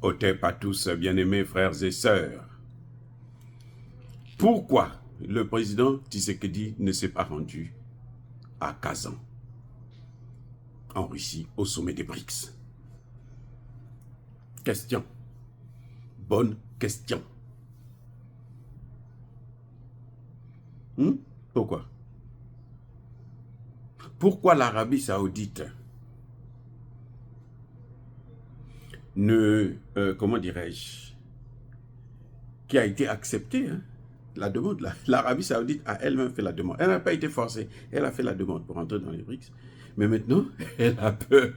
Otep à tous, bien-aimés frères et sœurs. Pourquoi le président Tshisekedi ne s'est pas rendu à Kazan, en Russie, au sommet des BRICS? Question. Bonne question. Pourquoi? Pourquoi l'Arabie Saoudite ne, comment dirais-je, qui a été acceptée, la demande, l'Arabie Saoudite a elle-même fait la demande. Elle n'a pas été forcée, elle a fait la demande pour entrer dans les BRICS. Mais maintenant, elle a peur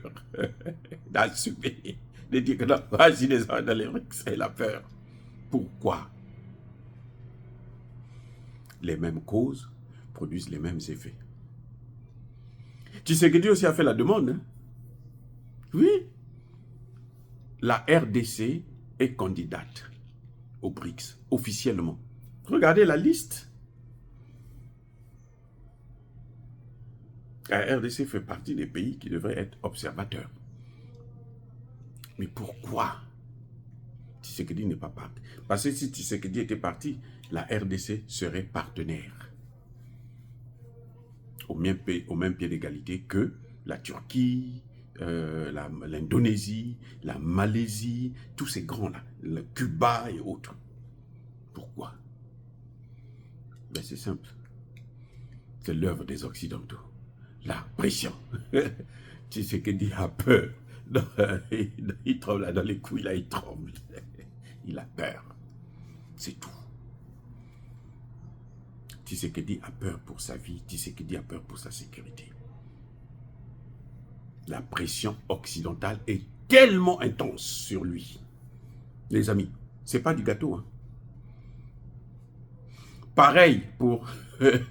d'assumer, de dire que non, vas-y dans les BRICS, elle a peur. Pourquoi? Les mêmes causes produisent les mêmes effets. Tshisekedi aussi a fait la demande. Oui. La RDC est candidate aux BRICS, officiellement. Regardez la liste. La RDC fait partie des pays qui devraient être observateurs. Mais pourquoi Tshisekedi n'est pas parti? Parce que si Tshisekedi était parti, la RDC serait partenaire. Au même pied d'égalité que la Turquie, l'Indonésie, la Malaisie, tous ces grands-là, le Cuba et autres. Pourquoi? Ben c'est simple. C'est l'œuvre des Occidentaux. La pression. Tshisekedi a peur. Il tremble dans les couilles, là, il tremble. Il a peur. C'est tout. Tshisekedi a peur pour sa vie. Tshisekedi a peur pour sa sécurité. La pression occidentale est tellement intense sur lui. Les amis, c'est pas du gâteau. Hein. Pareil pour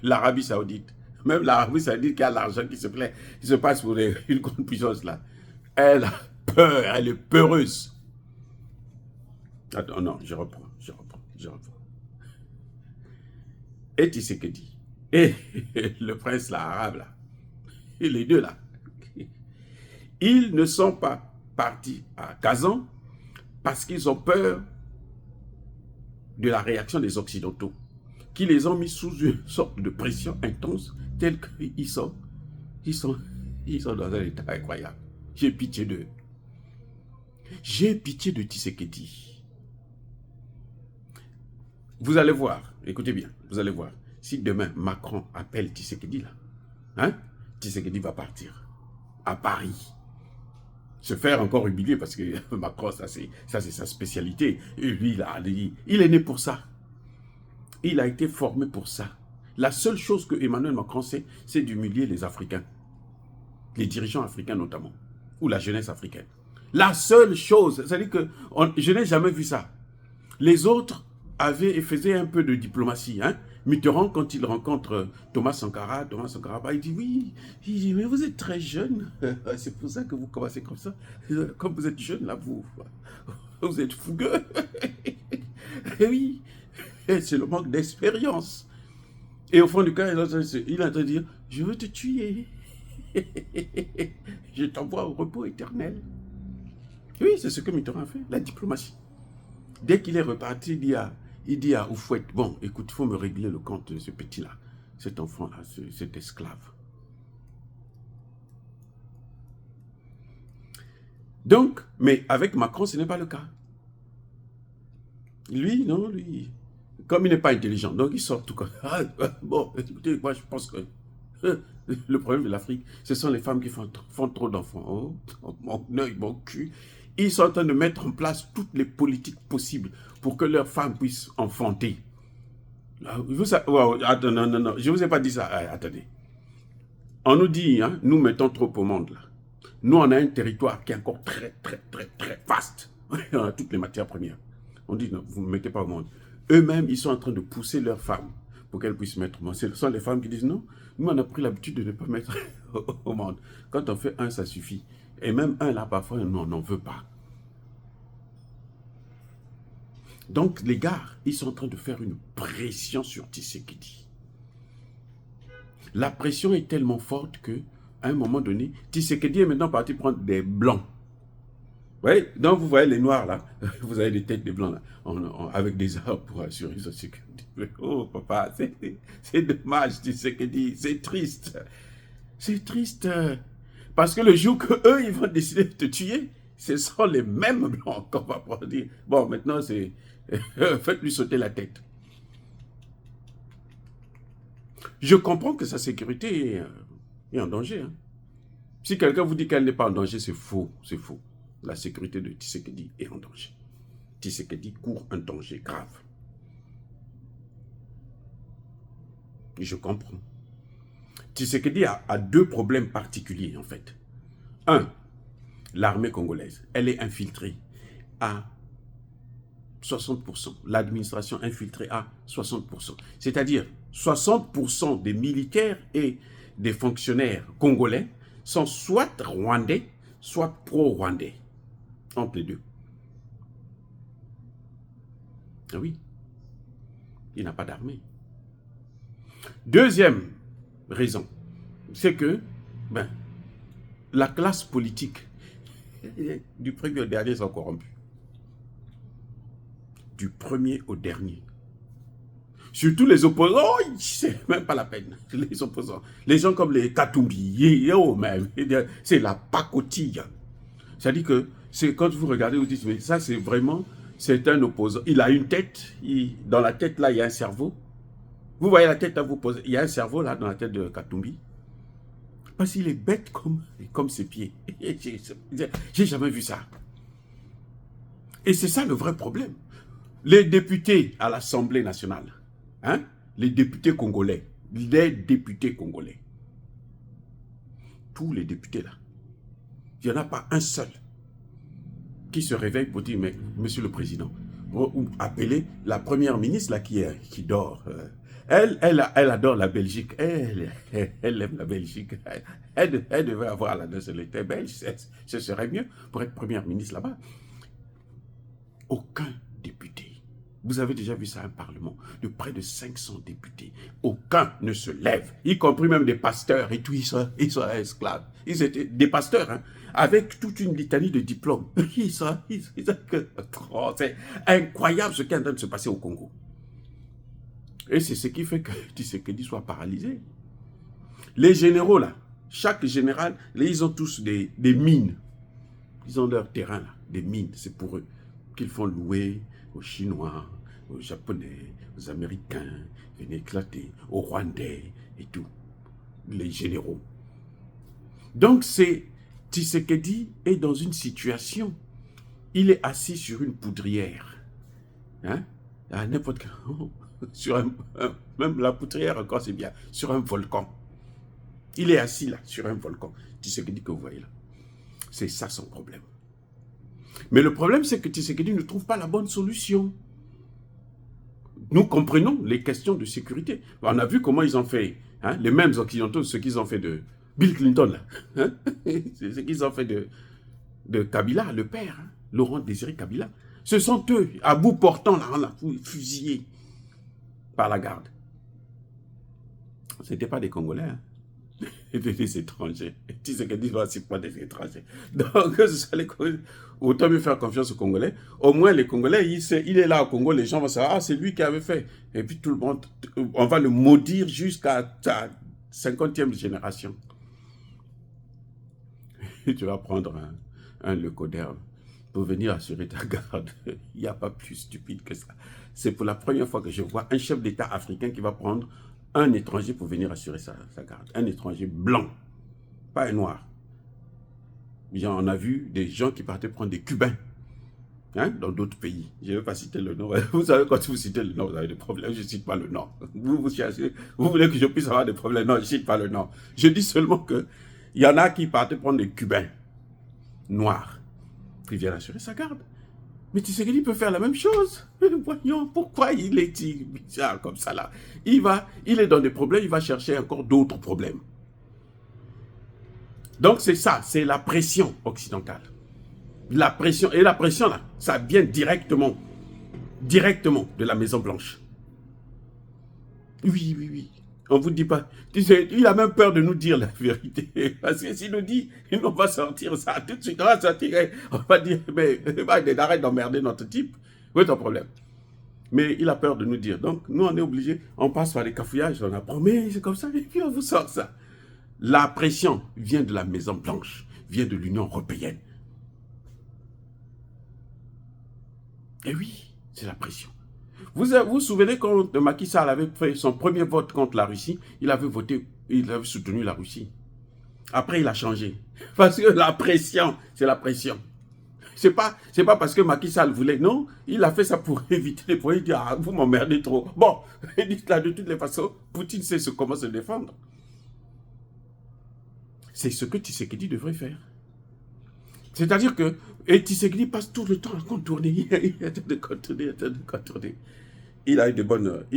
l'Arabie Saoudite. Même l'Arabie Saoudite qui a l'argent qui se passe pour une grande puissance là. Elle a peur, elle est peureuse. Attends, non, je reprends. Et Tshisekedi, et le prince là, arabe là, et les deux là, ils ne sont pas partis à Kazan parce qu'ils ont peur de la réaction des Occidentaux, qui les ont mis sous une sorte de pression intense, telle qu'ils sont dans un état incroyable. J'ai pitié d'eux. J'ai pitié de Tshisekedi. Vous allez voir, écoutez bien, vous allez voir, si demain Macron appelle Tshisekedi là, hein, Tshisekedi va partir à Paris. Se faire encore humilier parce que Macron, ça c'est sa spécialité. Et lui, là, il est né pour ça. Il a été formé pour ça. La seule chose que Emmanuel Macron sait, c'est d'humilier les Africains. Les dirigeants africains notamment. Ou la jeunesse africaine. La seule chose, c'est-à-dire que je n'ai jamais vu ça. Les autres faisaient un peu de diplomatie. Hein? Mitterrand, quand il rencontre Thomas Sankara, il dit oui, il dit mais vous êtes très jeune, c'est pour ça que vous commencez comme ça. Comme vous êtes jeune, là, vous êtes fougueux. Et oui, c'est le manque d'expérience. Et au fond du cœur, il est en train de dire, je veux te tuer. Je t'envoie au repos éternel. Oui, c'est ce que Mitterrand a fait, la diplomatie. Dès qu'il est reparti, il dit à Oufouette, bon, écoute, il faut me régler le compte de ce petit-là, cet enfant-là, cet esclave. Donc, mais avec Macron, ce n'est pas le cas. Lui, non, lui, comme il n'est pas intelligent, donc il sort tout comme... Ah, bon, écoutez, moi je pense que le problème de l'Afrique, ce sont les femmes qui font trop d'enfants. Oh, mon œil, mon cul. Ils sont en train de mettre en place toutes les politiques possibles pour que leurs femmes puissent enfanter. Attends, non, je ne vous ai pas dit ça. Attendez. On nous dit, hein, nous mettons trop au monde là. Nous, on a un territoire qui est encore très vaste. On a toutes les matières premières. On dit, non, vous ne mettez pas au monde. Eux-mêmes, ils sont en train de pousser leurs femmes pour qu'elles puissent mettre au monde. Ce sont les femmes qui disent, non, nous, on a pris l'habitude de ne pas mettre au monde. Quand on fait un, ça suffit. Et même un, là, parfois, nous, on n'en veut pas. Donc, les gars, ils sont en train de faire une pression sur Tshisekedi. La pression est tellement forte que, à un moment donné, Tshisekedi est maintenant parti prendre des blancs. Oui, donc vous voyez les noirs là, vous avez des têtes de blancs là, avec des armes pour assurer sa sécurité. Oh papa, c'est dommage, tu sais que dit, c'est triste. C'est triste. Parce que le jour que eux ils vont décider de te tuer, ce sont les mêmes blancs qu'on va pouvoir dire. Bon, maintenant c'est faites-lui sauter la tête. Je comprends que sa sécurité est en danger. Hein. Si quelqu'un vous dit qu'elle n'est pas en danger, c'est faux, c'est faux. La sécurité de Tshisekedi est en danger. Tshisekedi court un danger grave. Et je comprends. Tshisekedi a deux problèmes particuliers, en fait. Un, l'armée congolaise, elle est infiltrée à 60%. L'administration infiltrée à 60%. C'est-à-dire, 60% des militaires et des fonctionnaires congolais sont soit rwandais, soit pro-rwandais. Entre les deux. Ah oui, il n'a pas d'armée. Deuxième raison, c'est que la classe politique, du premier au dernier, sont corrompus. Du premier au dernier. Surtout les opposants, c'est même pas la peine. Les opposants, les gens comme les Katumbi, même, c'est la pacotille. C'est-à-dire que quand vous regardez, vous dites, mais ça c'est vraiment, c'est un opposant. Il a une tête, dans la tête là, il y a un cerveau. Vous voyez la tête là, vous posez, il y a un cerveau là dans la tête de Katumbi. Parce qu'il est bête comme ses pieds. J'ai jamais vu ça. Et c'est ça le vrai problème. Les députés à l'Assemblée nationale, hein, les députés congolais, tous les députés là, il n'y en a pas un seul qui se réveille pour dire, mais monsieur le président, ou appeler la première ministre là qui dort. Elle adore la Belgique, elle aime la Belgique, elle devait avoir la nationalité belge, ce serait mieux pour être première ministre là-bas. Aucun député, vous avez déjà vu ça, un parlement de près de 500 députés, aucun ne se lève, y compris même des pasteurs et tout, ils sont esclaves. Ils étaient des pasteurs, hein, avec toute une litanie de diplômes. C'est incroyable ce qui est en train de se passer au Congo. Et c'est ce qui fait que Tshisekedi soit paralysé. Les généraux là, chaque général, ils ont tous des mines. Ils ont leur terrain là, des mines, c'est pour eux qu'ils font louer aux Chinois, aux Japonais, aux Américains, viennent éclater, aux Rwandais et tout. Les généraux. Donc Tshisekedi est dans une situation, il est assis sur une poudrière. Hein? À n'importe quel sur même la poudrière encore c'est bien, sur un volcan. Il est assis là, sur un volcan. Tshisekedi que vous voyez là. C'est ça son problème. Mais le problème c'est que Tshisekedi ne trouve pas la bonne solution. Nous comprenons les questions de sécurité. On a vu comment ils ont fait, hein, les mêmes occidentaux, ce qu'ils ont fait de Bill Clinton là. Hein? C'est ce qu'ils ont fait de Kabila, le père, hein, Laurent Désiré Kabila. Ce sont eux, à bout portant, là, on l'a fusillé par la garde. Ce n'étaient pas des Congolais, hein. C'était des étrangers. Tshisekedi doit aussi pas des étrangers. Donc, autant mieux faire confiance aux Congolais. Au moins, les Congolais, il est là au Congo, les gens vont savoir, ah, c'est lui qui avait fait. Et puis tout le monde, on va le maudire jusqu'à sa 50e génération. Et tu vas prendre un leucoderme pour venir assurer ta garde. Il n'y a pas plus stupide que ça. C'est pour la première fois que je vois un chef d'État africain qui va prendre un étranger pour venir assurer sa garde. Un étranger blanc, pas un noir. On a vu des gens qui partaient prendre des Cubains, hein, dans d'autres pays. Je ne vais pas citer le nom. Vous savez, quand vous citez le nom, vous avez des problèmes. Je ne cite pas le nom. Vous cherchez, vous voulez que je puisse avoir des problèmes. Non, je ne cite pas le nom. Je dis seulement qu'il y en a qui partaient prendre des Cubains noirs, qui viennent assurer sa garde. Mais Tshisekedi peut faire la même chose. Voyons, pourquoi il est bizarre comme ça là? Il est dans des problèmes, il va chercher encore d'autres problèmes. Donc c'est ça, c'est la pression occidentale. La pression, et la pression là, ça vient directement de la Maison Blanche. Oui. On ne vous dit pas. Tu sais, il a même peur de nous dire la vérité. Parce que s'il nous dit, on va sortir ça tout de suite. On va sortir, on va dire, mais arrête d'emmerder notre type. Où est ton problème? Mais il a peur de nous dire. Donc, nous, on est obligés, on passe par les cafouillages, on apprend, mais c'est comme ça, et puis on vous sort ça. La pression vient de la Maison Blanche, vient de l'Union européenne. Et oui, c'est la pression. Vous vous souvenez quand Macky Sall avait fait son premier vote contre la Russie, il avait soutenu la Russie. Après, il a changé. Parce que la pression, c'est la pression. C'est pas parce que Macky Sall voulait, non, il a fait ça pour éviter les problèmes. Il dit, ah, vous m'emmerdez trop. Bon, il dit là, de toutes les façons, Poutine sait comment se défendre. C'est ce que Tshisekedi devrait faire. C'est-à-dire que, et Tshisekedi passe tout le temps à contourner, il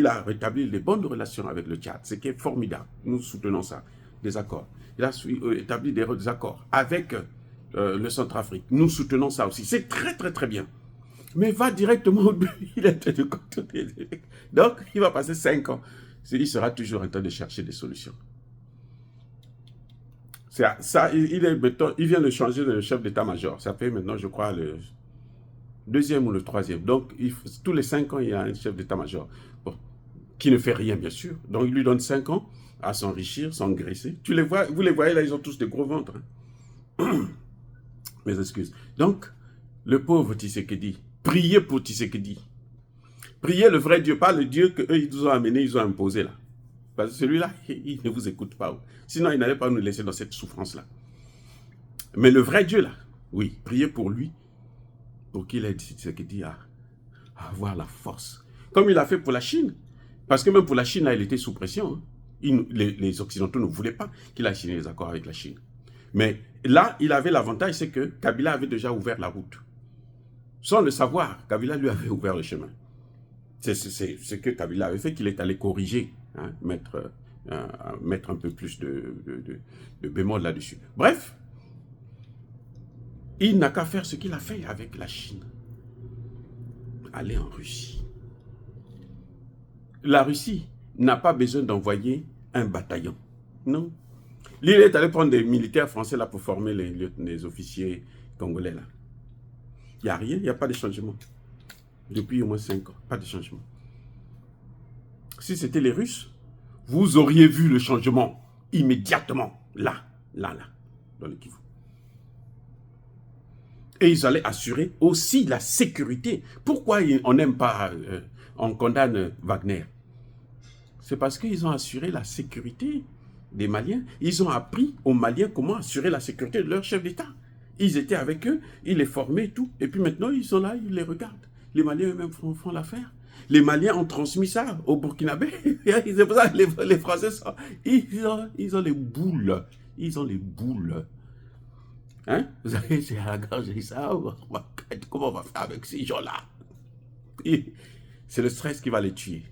a rétabli les bonnes relations avec le Tchad, ce qui est formidable. Nous soutenons ça, des accords. Il a établi des accords avec le Centrafrique. Nous soutenons ça aussi. C'est très, très, très bien. Mais va directement au but. Il est en train de contourner. Donc, il va passer 5 ans. Il sera toujours en train de chercher des solutions. Ça, il vient de changer de chef d'état-major. Ça fait maintenant, je crois, le 2e ou le 3e. Donc, tous les 5 ans, il y a un chef d'état-major. Bon, qui ne fait rien, bien sûr. Donc, il lui donne 5 ans à s'enrichir, s'engraisser. Vous les voyez, là, ils ont tous des gros ventres. Hein. Mes excuses. Donc, le pauvre Tshisekedi, priez pour Tshisekedi. Priez le vrai Dieu, pas le Dieu qu'eux, ils nous ont amené, ils ont imposé là. Parce que celui-là, il ne vous écoute pas. Sinon, il n'allait pas nous laisser dans cette souffrance-là. Mais le vrai Dieu, là, oui, priez pour lui, pour qu'il ait Tshisekedi à avoir la force. Comme il a fait pour la Chine. Parce que même pour la Chine, là, il était sous pression. Hein. Les Occidentaux ne voulaient pas qu'il ait signé les accords avec la Chine. Mais là, il avait l'avantage, c'est que Kabila avait déjà ouvert la route. Sans le savoir, Kabila lui avait ouvert le chemin. C'est ce que Kabila avait fait, qu'il est allé corriger, hein, mettre un peu plus de bémol là-dessus. Bref, il n'a qu'à faire ce qu'il a fait avec la Chine. Aller en Russie. La Russie n'a pas besoin d'envoyer un bataillon. Non. Il est allé prendre des militaires français là pour former les officiers congolais là. Il n'y a rien, il n'y a pas de changement. Depuis au moins 5 ans, pas de changement. Si c'était les Russes, vous auriez vu le changement immédiatement, là, dans le Kivu. Et ils allaient assurer aussi la sécurité. Pourquoi on n'aime pas, on condamne Wagner? C'est parce qu'ils ont assuré la sécurité des Maliens. Ils ont appris aux Maliens comment assurer la sécurité de leur chef d'État. Ils étaient avec eux, ils les formaient et tout. Et puis maintenant, ils sont là, ils les regardent. Les Maliens eux-mêmes font l'affaire. Les Maliens ont transmis ça au Burkinabé. C'est pour ça que les Français sont... Ils ont les boules. Ils ont les boules. Hein? Vous avez c'est à la gorge et ça. Comment on va faire avec ces gens-là? C'est le stress qui va les tuer.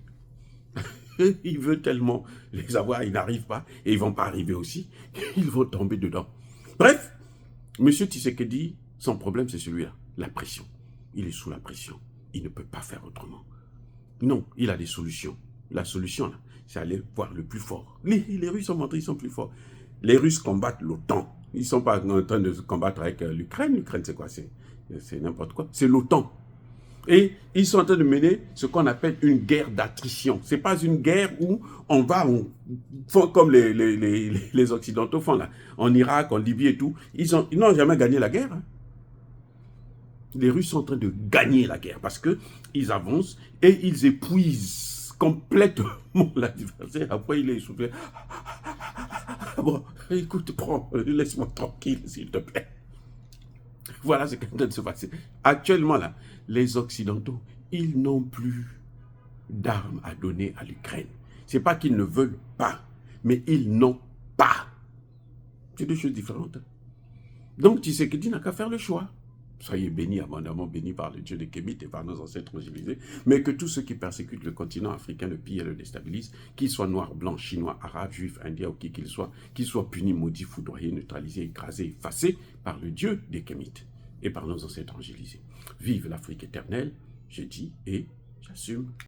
Il veut tellement les avoir, ils n'arrivent pas. Et ils ne vont pas arriver aussi. Ils vont tomber dedans. Bref, M. Tshisekedi, son problème c'est celui-là. La pression. Il est sous la pression. Il ne peut pas faire autrement. Non, il a des solutions. La solution, là, c'est aller voir le plus fort. Les Russes ont montré, ils sont plus forts. Les Russes combattent l'OTAN. Ils ne sont pas en train de se combattre avec l'Ukraine. L'Ukraine, c'est quoi? C'est n'importe quoi. C'est l'OTAN. Et ils sont en train de mener ce qu'on appelle une guerre d'attrition. Ce n'est pas une guerre où on font comme les Occidentaux font là. En Irak, en Libye et tout. Ils n'ont jamais gagné la guerre. Hein. Les Russes sont en train de gagner la guerre parce qu'ils avancent et ils épuisent complètement l'adversaire. Après, il est essoufflé. Bon, écoute, prends, laisse-moi tranquille, s'il te plaît. Voilà ce qui est en train de se passer. Actuellement, là, les Occidentaux, ils n'ont plus d'armes à donner à l'Ukraine. Ce n'est pas qu'ils ne veulent pas, mais ils n'ont pas. C'est deux choses différentes. Donc, Tshisekedi n'a qu'à faire le choix. Soyez bénis, abondamment bénis par le Dieu de Kémit et par nos ancêtres civilisés, mais que tous ceux qui persécutent le continent africain le pillent et le déstabilisent, qu'ils soient noirs, blancs, chinois, arabes, juifs, indiens ou qui qu'ils soient punis, maudits, foudroyés, neutralisés, écrasés, effacés par le Dieu des Kémites et par nos ancêtres angélisés. Vive l'Afrique éternelle, je dis et j'assume.